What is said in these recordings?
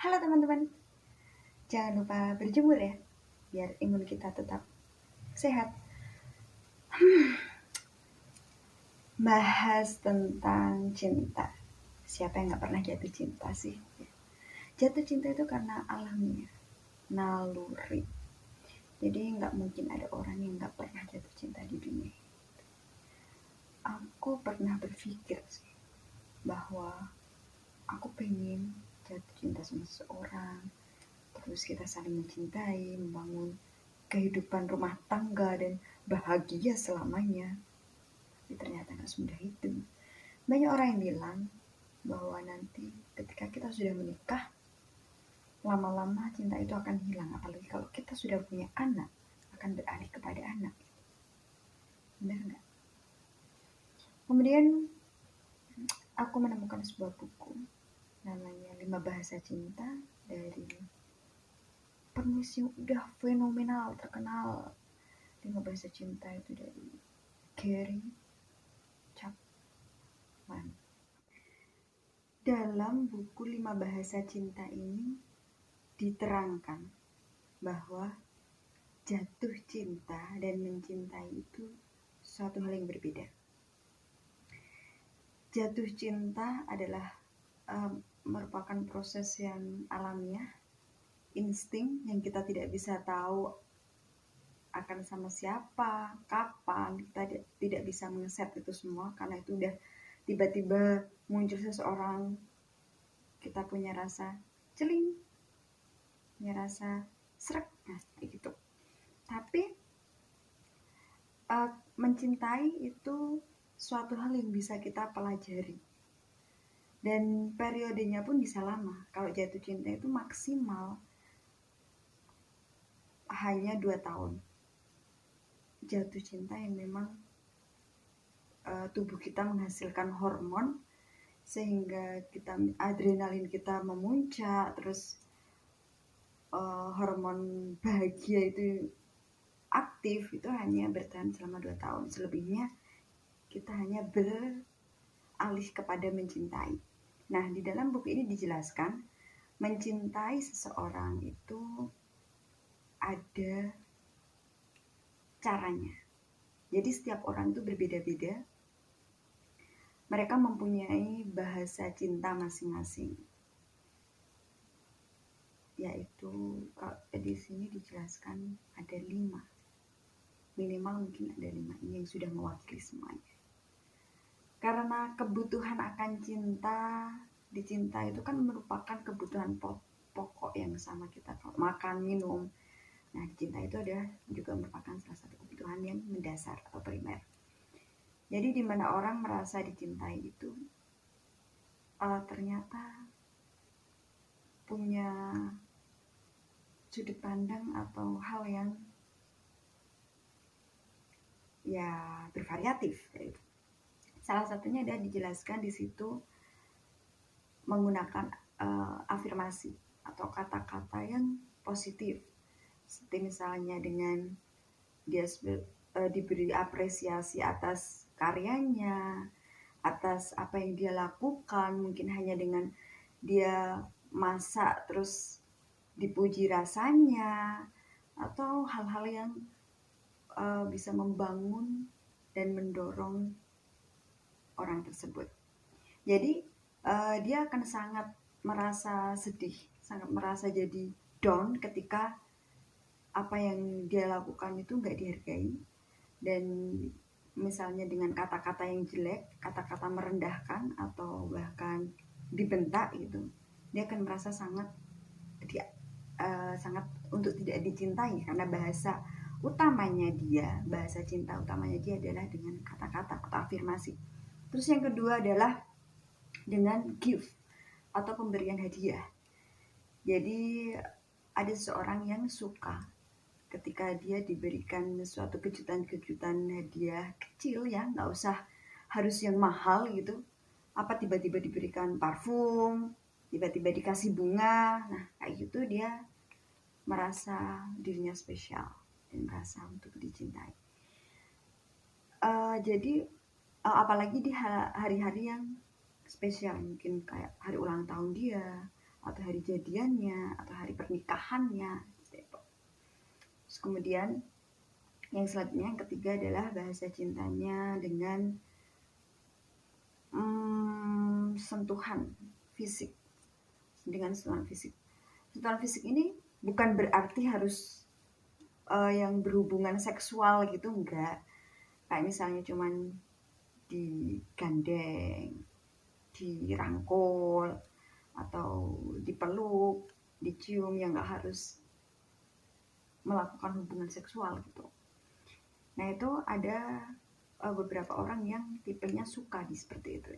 Halo teman-teman, jangan lupa berjemur ya, biar imun kita tetap sehat. Bahas tentang cinta. Siapa yang gak pernah jatuh cinta sih? Jatuh cinta itu karena alamiah, naluri. Jadi gak mungkin ada orang yang gak pernah jatuh cinta di dunia. Aku pernah berpikir sih, bahwa aku pengen jatuh cinta sama seseorang, terus kita saling mencintai, membangun kehidupan rumah tangga dan bahagia selamanya. Tapi ternyata gak semudah itu. Banyak orang yang bilang bahwa nanti ketika kita sudah menikah, lama-lama cinta itu akan hilang. Apalagi kalau kita sudah punya anak, akan beralih kepada anak. Benar nggak? Kemudian aku menemukan sebuah buku namanya 5 Bahasa Cinta dari penulis yang udah fenomenal, terkenal. 5 Bahasa Cinta itu dari Gary Chapman. Dalam buku 5 Bahasa Cinta ini diterangkan bahwa jatuh cinta dan mencintai itu suatu hal yang berbeda. Jatuh cinta adalah merupakan proses yang alamiah, insting yang kita tidak bisa tahu akan sama siapa, kapan. Kita tidak bisa mengeset itu semua karena itu udah tiba-tiba muncul seseorang, kita punya rasa celing, punya rasa srek, nah kayak gitu. Tapi mencintai itu suatu hal yang bisa kita pelajari. Dan periodenya pun bisa lama. Kalau jatuh cinta itu maksimal hanya 2 tahun. Jatuh cinta yang memang tubuh kita menghasilkan hormon sehingga adrenalin kita memuncak, terus hormon bahagia itu aktif, itu hanya bertahan selama 2 tahun. Selebihnya kita hanya beralih kepada mencintai. Nah, di dalam buku ini dijelaskan mencintai seseorang itu ada caranya. Jadi setiap orang itu berbeda-beda. Mereka mempunyai bahasa cinta masing-masing. Yaitu di sini dijelaskan ada 5. Minimal mungkin ada 5 ini yang sudah mewakili semuanya. Karena kebutuhan akan cinta, dicinta itu kan merupakan kebutuhan pokok yang sama kita. Makan, minum. Nah, cinta itu adalah juga merupakan salah satu kebutuhan yang mendasar atau primer. Jadi di mana orang merasa dicintai itu ternyata punya sudut pandang atau hal yang ya bervariatif. Salah satunya adalah dijelaskan di situ menggunakan afirmasi atau kata-kata yang positif. Seperti misalnya dengan dia diberi apresiasi atas karyanya, atas apa yang dia lakukan, mungkin hanya dengan dia masak terus dipuji rasanya, atau hal-hal yang bisa membangun dan mendorong orang tersebut. Jadi dia akan sangat merasa sedih, sangat merasa jadi down ketika apa yang dia lakukan itu gak dihargai. Dan misalnya dengan kata-kata yang jelek, kata-kata merendahkan atau bahkan dibentak gitu, dia akan merasa sangat untuk tidak dicintai karena bahasa cinta utamanya dia adalah dengan kata-kata atau afirmasi. Terus yang kedua adalah dengan gift atau pemberian hadiah. Jadi ada seseorang yang suka ketika dia diberikan suatu kejutan-kejutan hadiah kecil ya, nggak usah harus yang mahal gitu. Apa tiba-tiba diberikan parfum, tiba-tiba dikasih bunga, nah kayak gitu dia merasa dirinya spesial dan merasa untuk dicintai. Jadi apalagi di hari-hari yang spesial, mungkin kayak hari ulang tahun dia atau hari jadiannya atau hari pernikahannya gitu. Terus kemudian yang selanjutnya, yang ketiga adalah bahasa cintanya dengan sentuhan fisik. Dengan sentuhan fisik. Sentuhan fisik ini bukan berarti harus yang berhubungan seksual gitu, enggak. Kayak misalnya cuman digandeng, dirangkul, atau dipeluk, dicium, yang enggak harus melakukan hubungan seksual gitu. Nah itu ada beberapa orang yang tipenya suka di seperti itu.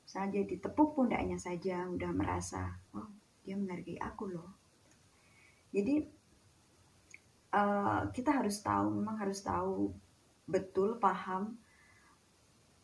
Misalnya dia ditepuk pundaknya saja udah merasa, oh dia menghargai aku loh. Jadi kita harus tahu, memang harus tahu betul, paham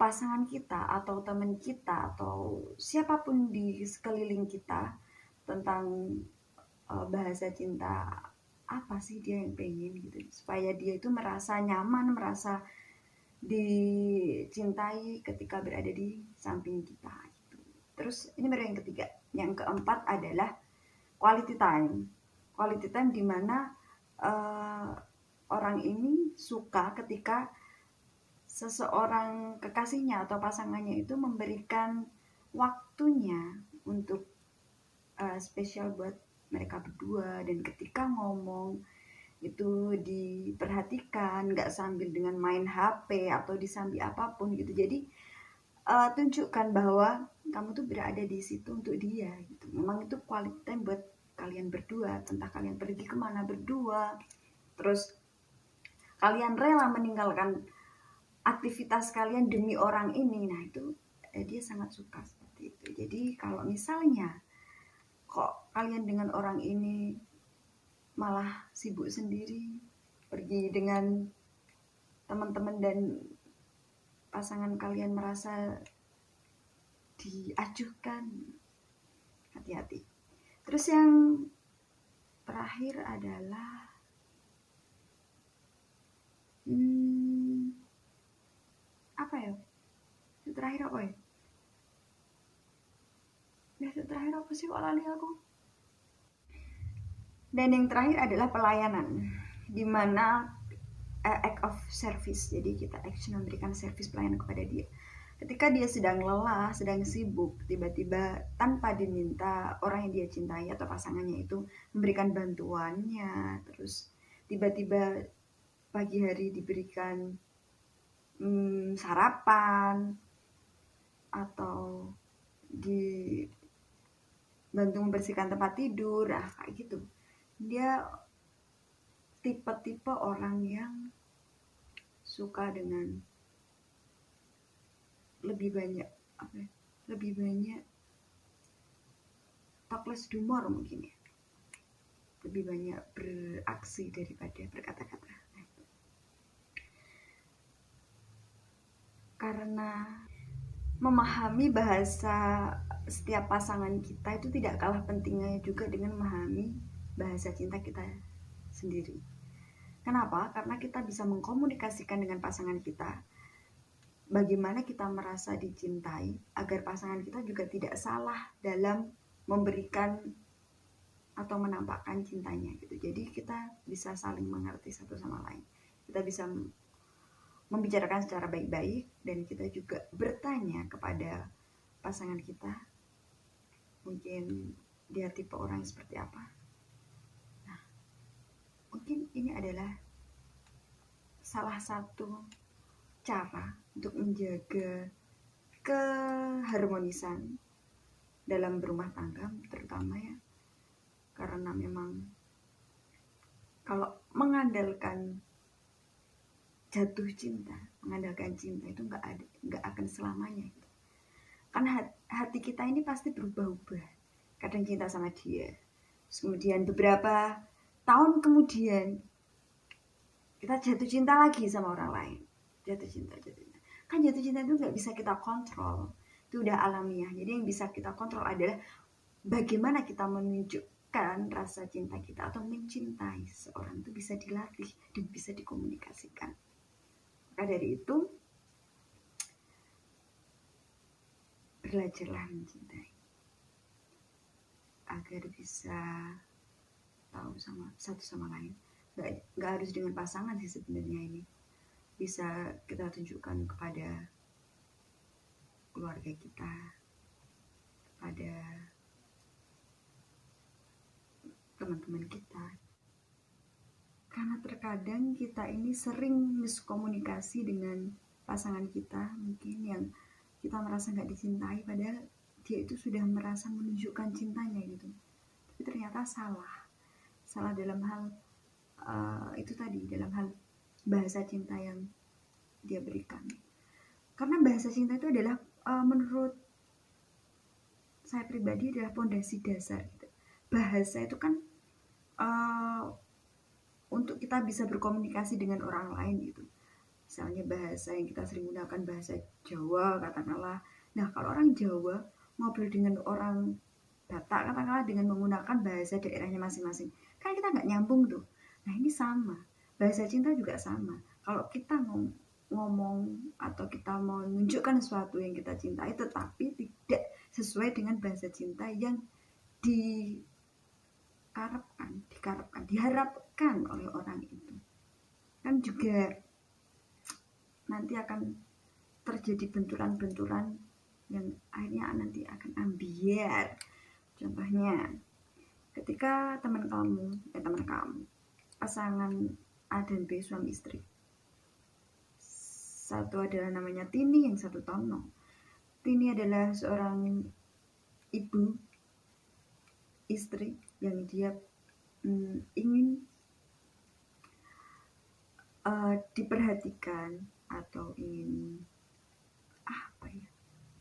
pasangan kita atau teman kita atau siapapun di sekeliling kita tentang bahasa cinta apa sih dia yang pengen gitu, supaya dia itu merasa nyaman, merasa dicintai ketika berada di samping kita gitu. Terus ini baru yang ketiga. Yang keempat adalah quality time. Quality time di mana orang ini suka ketika seseorang kekasihnya atau pasangannya itu memberikan waktunya untuk spesial buat mereka berdua, dan ketika ngomong itu diperhatikan, nggak sambil dengan main HP atau disambi apapun gitu. Jadi tunjukkan bahwa kamu tuh berada di situ untuk dia gitu. Memang itu quality time buat kalian berdua, entah kalian pergi kemana berdua, terus kalian rela meninggalkan aktivitas kalian demi orang ini. Nah itu dia sangat suka seperti itu. Jadi kalau misalnya kok kalian dengan orang ini malah sibuk sendiri, pergi dengan teman-teman dan pasangan kalian merasa diacuhkan, hati-hati. Terus yang terakhir adalah apa ya? Yang terakhir apa ya? Yang terakhir apa sih, kok lali aku? Dan yang terakhir adalah pelayanan, di mana act of service. Jadi kita action memberikan service pelayanan kepada dia. Ketika dia sedang lelah, sedang sibuk, tiba-tiba tanpa diminta orang yang dia cintai atau pasangannya itu memberikan bantuannya, terus tiba-tiba pagi hari diberikan sarapan atau dibantu membersihkan tempat tidur, kayak gitu. Dia tipe-tipe orang yang suka dengan lebih banyak talk less do more mungkin ya, lebih banyak beraksi daripada berkata-kata. Karena memahami bahasa setiap pasangan kita itu tidak kalah pentingnya juga dengan memahami bahasa cinta kita sendiri. Kenapa? Karena kita bisa mengkomunikasikan dengan pasangan kita bagaimana kita merasa dicintai, agar pasangan kita juga tidak salah dalam memberikan atau menampakkan cintanya gitu. Jadi kita bisa saling mengerti satu sama lain. Kita bisa membicarakan secara baik-baik, dan kita juga bertanya kepada pasangan kita, mungkin dia tipe orang yang seperti apa. Nah, mungkin ini adalah salah satu cara untuk menjaga keharmonisan dalam berumah tangga, terutama ya, karena memang kalau mengandalkan jatuh cinta, mengandalkan cinta itu nggak akan selamanya gitu. Kan hati kita ini pasti berubah-ubah. Kadang cinta sama dia, kemudian beberapa tahun kemudian kita jatuh cinta lagi sama orang lain. Jatuh cinta. Kan jatuh cinta itu nggak bisa kita kontrol, itu udah alamiah. Jadi yang bisa kita kontrol adalah bagaimana kita menunjukkan rasa cinta kita atau mencintai seorang, itu bisa dilatih dan bisa dikomunikasikan. Maka dari itu, belajarlah mencintai agar agar bisa tahu sama satu sama lain. Nggak harus dengan pasangan sih sebenarnya, ini bisa kita tunjukkan kepada keluarga kita, kepada teman-teman kita. Karena terkadang kita ini sering miskomunikasi dengan pasangan kita, mungkin yang kita merasa nggak dicintai, padahal dia itu sudah merasa menunjukkan cintanya gitu. Tapi ternyata salah dalam hal itu tadi, dalam hal bahasa cinta yang dia berikan. Karena bahasa cinta itu adalah menurut saya pribadi adalah pondasi dasar gitu. Bahasa itu kan untuk kita bisa berkomunikasi dengan orang lain gitu. Misalnya bahasa yang kita sering gunakan bahasa Jawa katakanlah. Nah kalau orang Jawa ngobrol dengan orang Batak katakanlah dengan menggunakan bahasa daerahnya masing-masing, kan kita nggak nyambung tuh. Nah ini sama, bahasa cinta juga sama. Kalau kita ngomong atau kita mau menunjukkan sesuatu yang kita cintai tetapi tidak sesuai dengan bahasa cinta yang diharapkan oleh orang itu, kan juga nanti akan terjadi benturan-benturan yang akhirnya nanti akan ambiar. Contohnya ketika teman kamu pasangan A dan B, suami istri, satu adalah namanya Tini, yang satu Tono. Tini adalah seorang ibu istri yang dia ingin diperhatikan atau ingin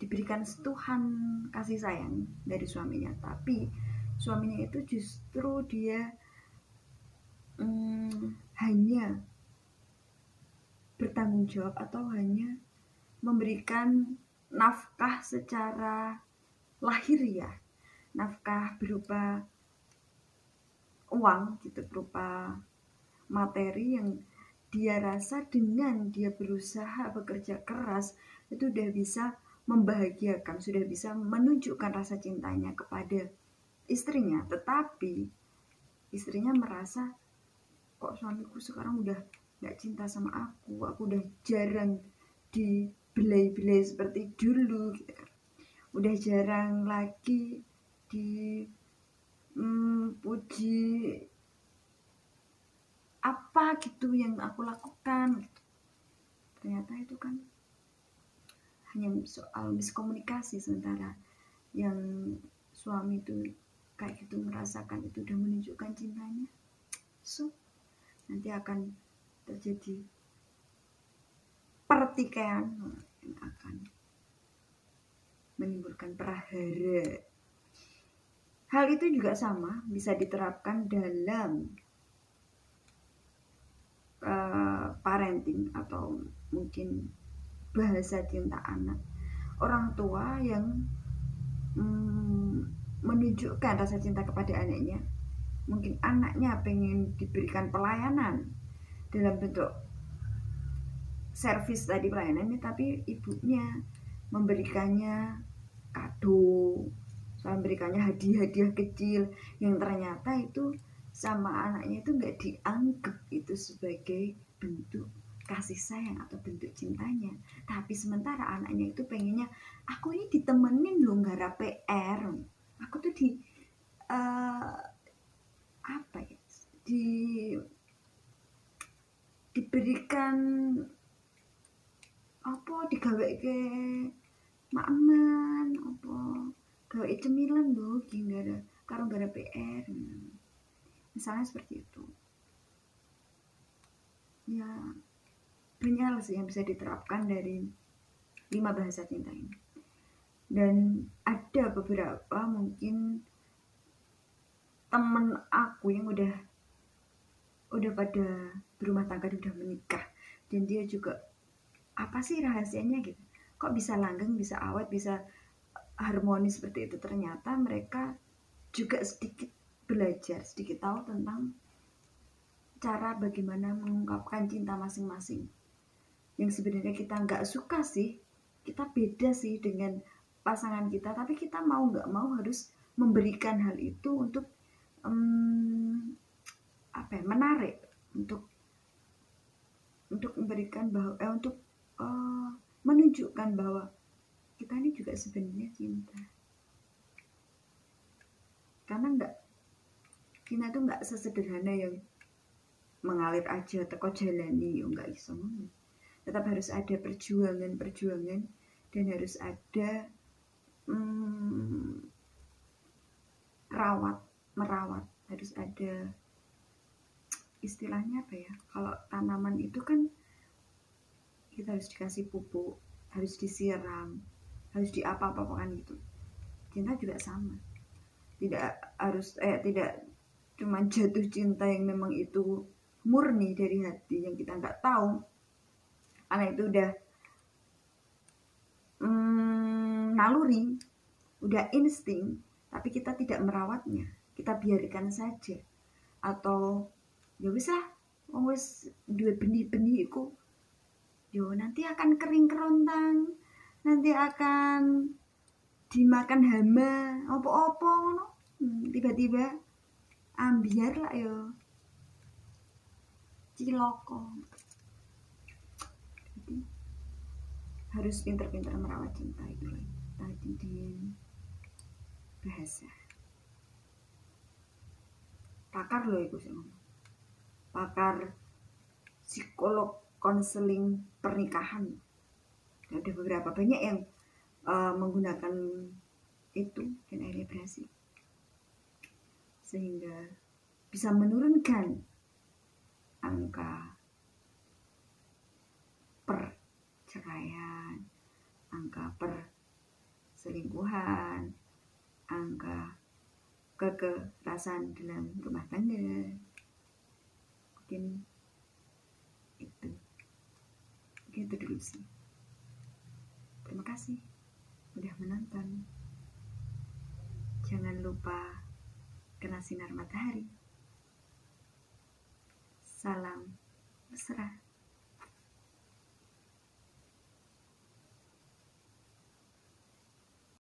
diberikan sentuhan kasih sayang dari suaminya, tapi suaminya itu justru dia hanya bertanggung jawab atau hanya memberikan nafkah secara lahiriah, nafkah berupa uang gitu, berupa materi yang dia rasa dengan dia berusaha bekerja keras itu udah bisa membahagiakan, sudah bisa menunjukkan rasa cintanya kepada istrinya. Tetapi istrinya merasa kok suamiku sekarang udah gak cinta sama aku udah jarang dibelai-belai seperti dulu gitu kan. Udah jarang lagi puji apa gitu yang aku lakukan gitu. Ternyata itu kan hanya soal miskomunikasi, sementara yang suami itu kayak gitu merasakan itu udah menunjukkan cintanya. So nanti akan terjadi pertikaian yang akan menimbulkan prahara. Hal itu juga sama bisa diterapkan dalam parenting atau mungkin bahasa cinta anak. Orang tua yang menunjukkan rasa cinta kepada anaknya, mungkin anaknya pengen diberikan pelayanan dalam bentuk servis tadi pelayanannya, tapi ibunya memberikannya kado, memberikannya hadiah-hadiah kecil yang ternyata itu sama anaknya itu nggak dianggap itu sebagai bentuk kasih sayang atau bentuk cintanya. Tapi sementara anaknya itu pengennya, aku ini ditemenin loh nggarap PR, aku tuh diberikan apa, digaweke makman apa, gawe cemilan lho karo nggarap PR. Misalnya seperti itu. Ya, banyak hal sih yang bisa diterapkan dari 5 bahasa cinta ini. Dan ada beberapa mungkin temen aku yang udah pada berumah tangga, udah menikah, dan dia juga apa sih rahasianya gitu, kok bisa langgeng, bisa awet, bisa harmonis seperti itu. Ternyata mereka juga sedikit belajar, sedikit tahu tentang cara bagaimana mengungkapkan cinta masing-masing. Yang sebenarnya kita nggak suka sih, kita beda sih dengan pasangan kita, tapi kita mau nggak mau harus memberikan hal itu untuk menarik, untuk memberikan bahwa untuk menunjukkan bahwa kita ini juga sebenarnya cinta. Karena cinta itu nggak sesederhana yang mengalir aja teko jalani, nggak iso. Tetap harus ada perjuangan dan harus ada merawat, harus ada istilahnya apa ya, kalau tanaman itu kan kita harus dikasih pupuk, harus disiram, harus diapa-apakan gitu. Cinta juga sama, tidak cuma jatuh cinta yang memang itu murni dari hati yang kita nggak tahu, karena itu udah naluri, udah insting, tapi kita tidak merawatnya, kita biarkan saja, atau ya wis lah, wis duwe benih-benih iku yo nanti akan kering kerontang, nanti akan dimakan hama, opo-opo ngono. Tiba-tiba ambiar lah yo ciloko. Jadi harus pintar-pintar merawat cinta itu tadi di bahasa. Pakar loh itu sih, pakar psikolog konseling pernikahan. Ada beberapa banyak yang menggunakan itu dan akhirnya berhasil, sehingga bisa menurunkan angka perceraian, angka perselingkuhan, angka kekerasan dalam rumah tangga. Mungkin itu dulu sih. Terima kasih udah menonton. Jangan lupa kena sinar matahari. Salam mesra.